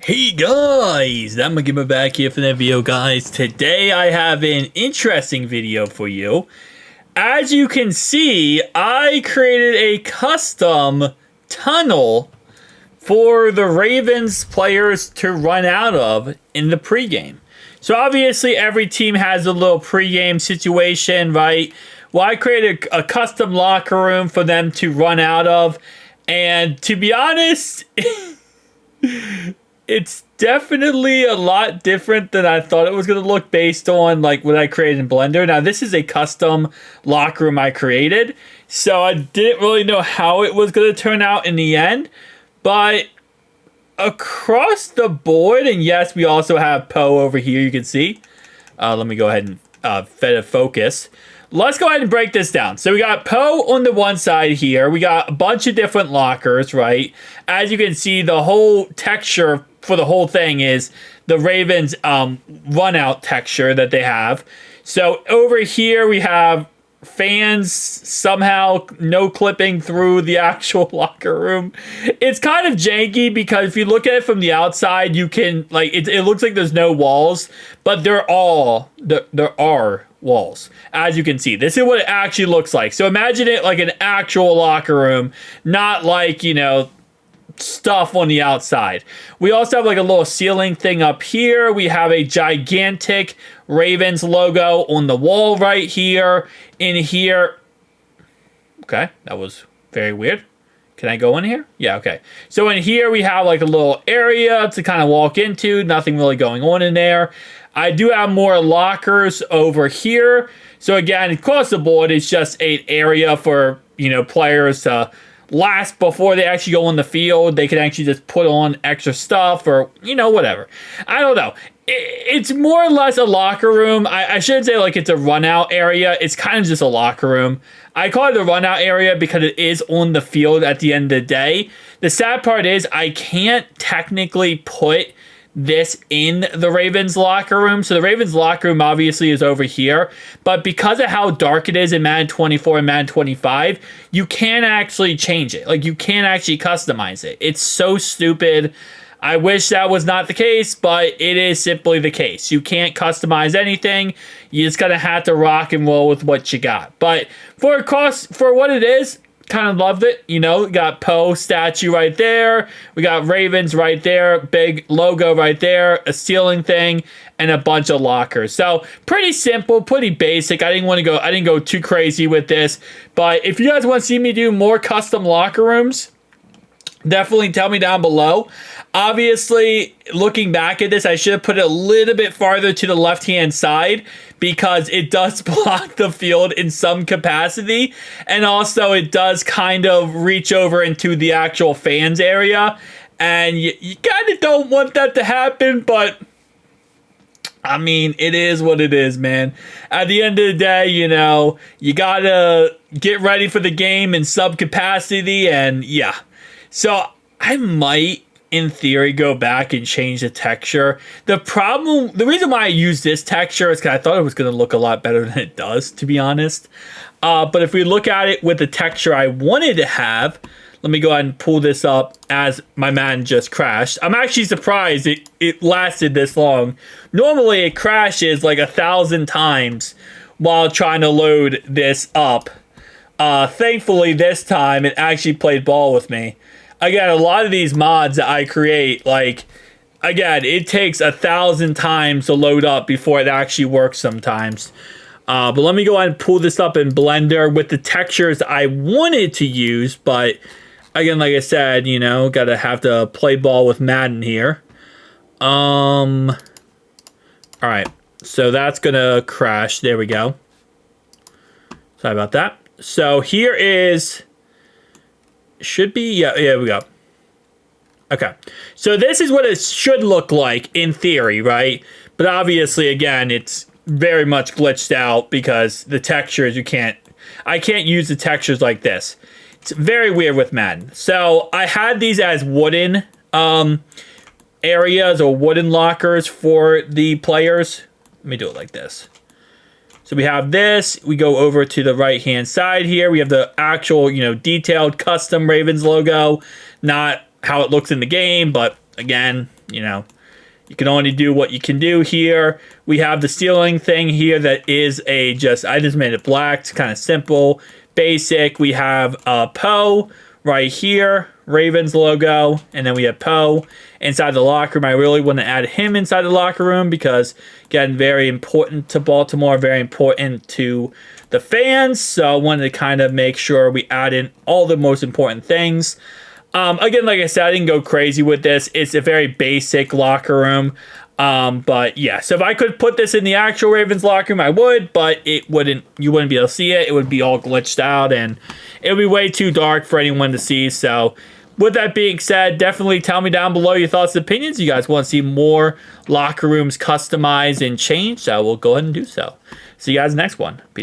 Hey guys, I'm gonna back here for that video, guys. Today I have an interesting video for you. As you can see, I created a custom tunnel for the Ravens players to run out of in the pregame. So obviously every team has a little pregame situation, right? Well, I created a custom locker room for them to run out of, and to be honest, it's definitely a lot different than I thought it was going to look based on like what I created in Blender. Now, this is a custom locker room I created, so I didn't really know how it was going to turn out in the end. But across the board, and yes, we also have Poe over here, you can see. Let me go ahead and focus. Let's go ahead and break this down. So we got Poe on the one side here. We got a bunch of different lockers, right? As you can see, the whole texture for the whole thing is the Ravens run out texture that they have. So over here we have fans somehow no clipping through the actual locker room. It's kind of janky because if you look at it from the outside, you can like it looks like there's no walls, but there are walls. As you can see, this is what it actually looks like. So imagine it like an actual locker room, not like, you know, stuff on the outside. We also have like a little ceiling thing up here. We have a gigantic Ravens logo on the wall right here. In here, okay, that was very weird. Can I go in here? Yeah, okay. So in here we have like a little area to kind of walk into. Nothing really going on in there. I do have more lockers over here. So again, across the board, it's just an area for, you know, players to last before they actually go on the field. They can actually just put on extra stuff or, you know, whatever. I don't know. It's more or less a locker room. I shouldn't say like it's a run out area. It's kind of just a locker room. I call it a run out area because it is on the field at the end of the day. The sad part is I can't technically put this in the Ravens locker room. So the Ravens locker room obviously is over here, but because of how dark it is in Madden 24 and Madden 25, you can't actually change it. Like you can't actually customize it. It's so stupid. I wish that was not the case, but it is simply the case. You can't customize anything. You just gotta have to rock and roll with what you got. But for what it is, kind of loved it. You know, we got Poe statue right there. We got Ravens right there. Big logo right there. A ceiling thing and a bunch of lockers. So pretty simple, pretty basic. I didn't go too crazy with this. But if you guys want to see me do more custom locker rooms, definitely tell me down below. Obviously, looking back at this, I should have put it a little bit farther to the left-hand side because it does block the field in some capacity. And also, it does kind of reach over into the actual fans area. And you kind of don't want that to happen, but I mean, it is what it is, man. At the end of the day, you know, you gotta get ready for the game in some capacity, and yeah. So I might, in theory, go back and change the texture. The reason why I use this texture is because I thought it was going to look a lot better than it does, to be honest. But if we look at it with the texture I wanted to have, let me go ahead and pull this up as my Madden just crashed. I'm actually surprised it lasted this long. Normally, it crashes like 1,000 times while trying to load this up. Thankfully, this time, it actually played ball with me. Again, a lot of these mods that I create, like, again, it takes 1,000 times to load up before it actually works sometimes. But let me go ahead and pull this up in Blender with the textures I wanted to use. But, again, like I said, you know, have to play ball with Madden here. Alright, so that's going to crash. There we go. Sorry about that. So here is... should be, yeah, here we go. Okay, so this is what it should look like in theory, right? But obviously, again, it's very much glitched out because the textures, I can't use the textures like this. It's very weird with Madden. So I had these as wooden areas or wooden lockers for the players. Let me do it like this. So we have this. We go over to the right-hand side here. We have the actual, you know, detailed custom Ravens logo. Not how it looks in the game, but again, you know, you can only do what you can do here. We have the ceiling thing here that is I just made it black. It's kind of simple, basic. We have Poe right here, Ravens logo, and then we have Poe inside the locker room. I really want to add him inside the locker room because, again, very important to Baltimore, very important to the fans. So I wanted to kind of make sure we add in all the most important things. Again, like I said, I didn't go crazy with this. It's a very basic locker room. But yeah, so if I could put this in the actual Ravens locker room, I would, but you wouldn't be able to see it. It would be all glitched out and it would be way too dark for anyone to see. So with that being said, definitely tell me down below your thoughts and opinions. You guys want to see more locker rooms customized and changed, so we'll go ahead and do so. See you guys next one. Peace.